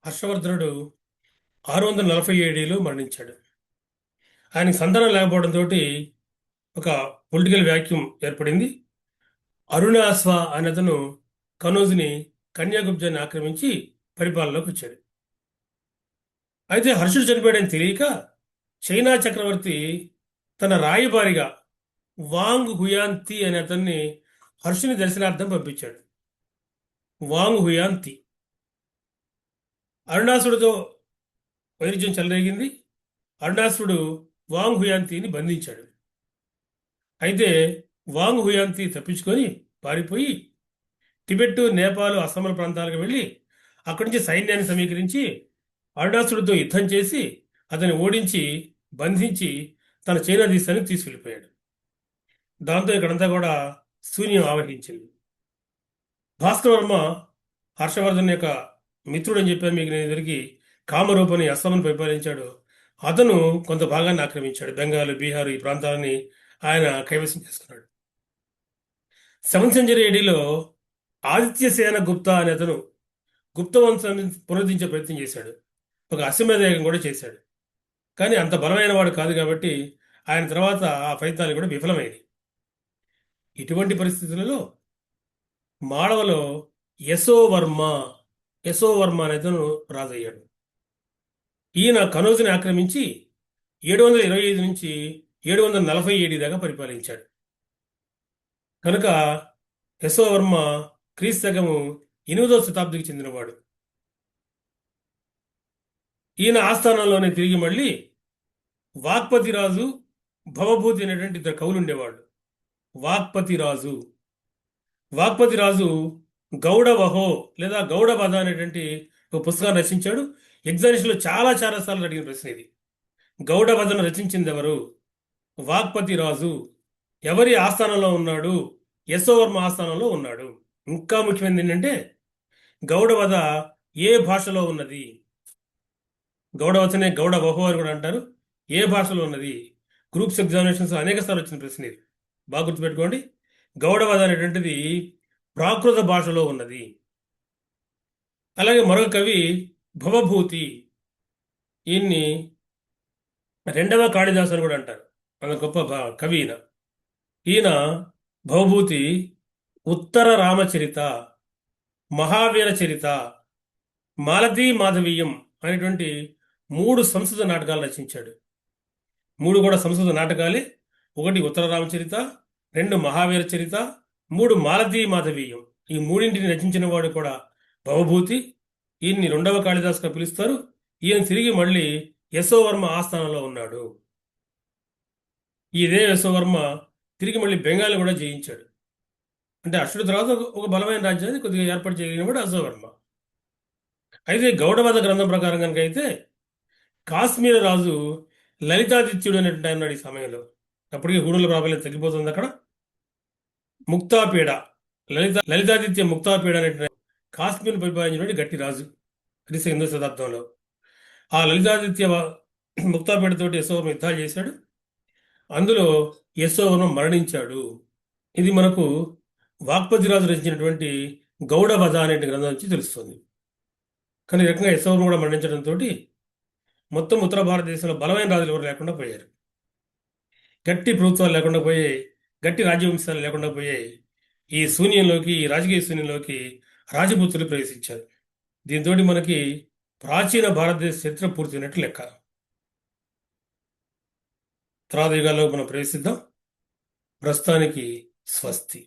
హర్షవర్ధనుడు 647లో మరణించాడు. ఆయనకి సంతానం లేకపోవడంతో ఒక పొలిటికల్ వ్యాక్యూమ్ ఏర్పడింది. అరుణాశ్వ అనే అతను కనౌజ్ని కన్యాకుబ్జాన్ని ఆక్రమించి పరిపాలనలోకి వచ్చాడు. అయితే హర్షుడు చనిపోయాడని తెలియక చైనా చక్రవర్తి తన రాయబారిగా వాంగ్ హుయాంతి అనే అతన్ని హర్షుని దర్శనార్థం పంపించాడు. వాంగ్ హుయాంతి అరుణాసుడితో వైరుధ్యం చెలరేగింది. అరుణాసుడు వాంగ్ హుయాంతిని బంధించాడు. అయితే వాంగ్ హుయాంతి తప్పించుకొని పారిపోయి టిబెట్, నేపాల్, అస్సాంల ప్రాంతాలకు వెళ్ళి అక్కడి నుంచి సైన్యాన్ని సమీకరించి అరుణాసుడితో యుద్ధం చేసి అతన్ని ఓడించి బంధించి తన చైనా దేశానికి తీసుకెళ్లిపోయాడు. దాంతో ఇక్కడంతా కూడా శూన్యం ఆవహించింది. భాస్కరవర్మ హర్షవర్ధన్ యొక్క మిత్రుడు అని చెప్పాను మీకు నేను ఎదురికి. కామరూపని అస్సాంను పరిపాలించాడు. అతను కొంత భాగాన్ని ఆక్రమించాడు. బెంగాల్, బీహార్ ఈ ప్రాంతాలని ఆయన కైవసం చేసుకున్నాడు. 7th సెంచరీ ఏడీలో ఆదిత్యసేన గుప్తా అనే అతను గుప్త వంశాన్ని పునరుద్ధరించే ప్రయత్నం చేశాడు. ఒక అశ్వమేధయాగం కూడా చేశాడు. కానీ అంత బలమైన వాడు కాదు కాబట్టి ఆయన తర్వాత ఆ ప్రయత్నాలు కూడా విఫలమైనవి. ఇటువంటి పరిస్థితులలో మాళవలో యశోవర్మ యశోవర్మ అనే అతను రాజయ్యాడు. ఈయన కనౌజ్ని ఆక్రమించి 725 నుంచి 747 దాకా పరిపాలించాడు. కనుక యశోవర్మ క్రీస్తు శకము 8వ శతాబ్దికి చెందినవాడు. ఈయన ఆస్థానంలోనే తిరిగి మళ్ళీ వాక్పతిరాజు, భవభూతి అనేటువంటి ఇద్దరు కవులు ఉండేవాళ్ళు. వాక్పతిరాజు గౌడవహో లేదా గౌడవధ అనేటువంటి ఒక పుస్తకాన్ని రచించాడు. ఎగ్జామినేషన్లో చాలా సార్లు అడిగిన ప్రశ్న ఇది. గౌడవధను రచించింది ఎవరు? వాక్పతిరాజు. ఎవరి ఆస్థానంలో ఉన్నాడు? యశోవర్మ ఆస్థానంలో ఉన్నాడు. ఇంకా ముఖ్యమైనది ఏంటంటే గౌడవధ ఏ భాషలో ఉన్నది? గౌడవధనే గౌడవహో అని కూడా అంటారు. ఏ భాషలో ఉన్నది? గ్రూప్స్ ఎగ్జామినేషన్స్ అనేక సార్లు వచ్చిన ప్రశ్న ఇది. బాగా గుర్తుపెట్టుకోండి. గౌడవధ అనేటువంటిది ప్రాకృత భాషలో ఉన్నది. అలాగే మరొక కవి భవభూతి. ఈయన్ని 2వ కాళిదాసు అని కూడా అంటారు. అంత గొప్ప కవి ఈయన. ఈయన భవభూతి ఉత్తర రామచరిత, మహావీర చరిత, మాలతీ మాధవీయం అనేటువంటి 3 సంస్కృత నాటకాలు రచించాడు. 3 కూడా సంస్కృత నాటకాలే. 1 ఉత్తర రామచరిత, 2 మహావీర చరిత, 3 మాలతీ మాధవీయం. ఈ మూడింటిని రచించిన వాడు కూడా భవభూతి. ఈయన్ని 2వ కాళిదాసుగా పిలుస్తారు. ఈయన తిరిగి మళ్ళీ యశోవర్మ ఆస్థానంలో ఉన్నాడు. ఇదే యశోవర్మ తిరిగి మళ్ళీ బెంగాల్ కూడా జయించాడు. అంటే అర్షుడు తర్వాత ఒక బలమైన రాజ్యాన్ని కొద్దిగా ఏర్పాటు చేయగలిగిన వాడు యశోవర్మ. అయితే గౌడవధ గ్రంథం ప్రకారం కనుక అయితే కాశ్మీర రాజు లలితాదిత్యుడు అనేటువంటి ఆయన ఉన్నాడు ఈ సమయంలో. అప్పటికే హూణుల ప్రాబల్యం తగ్గిపోతుంది అక్కడ. ముక్తాపీడ, లలితాదిత్య ముక్తాపీడ అనేటువంటి కాశ్మీర్ పరిపాలించినటువంటి గట్టి రాజు క్రీస్తు 8వ శతాబ్దంలో. ఆ లలితాదిత్య ముక్తాపీడతోటి యశోవర్మ యుద్ధాలు చేశాడు. అందులో యశోవర్మ మరణించాడు. ఇది మనకు వాక్పతిరాజు రచించినటువంటి గౌడవధ అనే గ్రంథం నుంచి తెలుస్తుంది. కానీ ఈ రకంగా యశోవర్మ కూడా మరణించడంతో మొత్తం ఉత్తర భారతదేశంలో బలమైన రాజులు ఎవరు లేకుండా పోయారు. గట్టి ప్రభుత్వాలు లేకుండా పోయాయి. గట్టి రాజ్యవంశాలు లేకుండా పోయాయి. ఈ శూన్యంలోకి, ఈ రాజకీయ శూన్యంలోకి రాజపుత్రులు ప్రవేశించారు. దీంతో మనకి ప్రాచీన భారతదేశ చరిత్ర పూర్తయినట్లు లెక్క. తర్వాత యుగాల్లో మనం ప్రవేశిద్దాం. ప్రస్తుతానికి స్వస్తి.